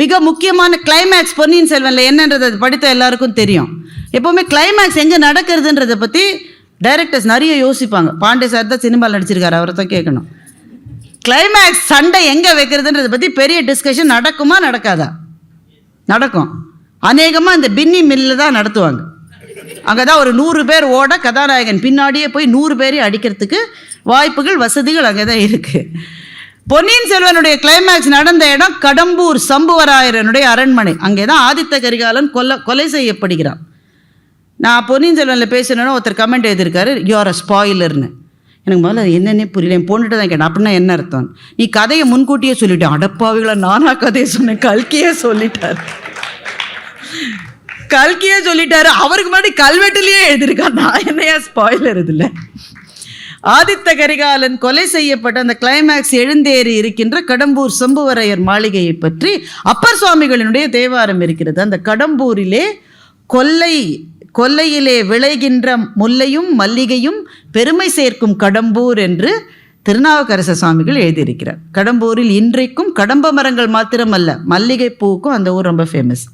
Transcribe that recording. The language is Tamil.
மிக முக்கியமான கிளைமேக்ஸ் பொன்னியின் செல்வனில் என்னன்றது அது படித்த எல்லாருக்கும் தெரியும். எப்போவுமே கிளைமேக்ஸ் எங்கே நடக்கிறதுன்றதை பற்றி டைரக்டர்ஸ் நிறைய யோசிப்பாங்க. பாண்டே சார் தான் சினிமாவில் நடிச்சிருக்காரு, அவரை தான் கேட்கணும். கிளைமேக்ஸ் சண்டை எங்கே வைக்கிறதுன்றதை பற்றி பெரிய டிஸ்கஷன் நடக்குமா நடக்காதா? நடக்கும். அநேகமாக இந்த பின்னி மில்லில் தான் நடத்துவாங்க. அங்கே தான் ஒரு 100 பேர் ஓட கதாநாயகன் பின்னாடியே போய் 100 பேரையும் அடிக்கிறதுக்கு வாய்ப்புகள் வசதிகள் அங்கே தான் இருக்குது. பொன்னியின் செல்வனுடைய கிளைமேக்ஸ் நடந்த இடம் கடம்பூர் சம்புவராயரனுடைய அரண்மனை. அங்கே தான் ஆதித்த கரிகாலன் கொலை செய்யப்படுகிறான். நான் பொன்னியின் செல்வனில் பேசணுன்னா ஒருத்தர் கமெண்ட் எழுதியிருக்காரு, யூ ஆர் அ ஸ்பாயிலர்னு. எனக்கு முதல்ல அது என்னென்னே புரியல. என் பொண்ணுகிட்ட தான் கேட்டேன், அப்படின்னா என்ன அர்த்தம்? நீ கதையை முன்கூட்டியே சொல்லிட்டேன். அடப்பாவிகளை, நானா கதையை சொன்னேன்? கல்கியே சொல்லிட்டார். கல்கியே சொல்லிட்டாரு. அவருக்கு முன்னாடி கல்வெட்டுலேயே எழுதியிருக்கார். நான் என்னையா ஸ்பாயிலர் இதில்? ஆதித்த கரிகாலன் கொலை செய்யப்பட்ட அந்த கிளைமேக்ஸ் எழுந்தேறி இருக்கின்ற கடம்பூர் சம்புவரையர் மாளிகையை பற்றி அப்பர் சுவாமிகளினுடைய தேவாரம் இருக்கிறது. அந்த கடம்பூரிலே கொல்லையிலே விளைகின்ற முல்லையும் மல்லிகையும் பெருமை சேர்க்கும் கடம்பூர் என்று திருநாவுக்கரசர் சுவாமிகள் எழுதியிருக்கிறார். கடம்பூரில் இன்றைக்கும் கடம்ப மரங்கள் மாத்திரமல்ல, மல்லிகை பூவுக்கும் அந்த ஊர் ரொம்ப ஃபேமஸ்.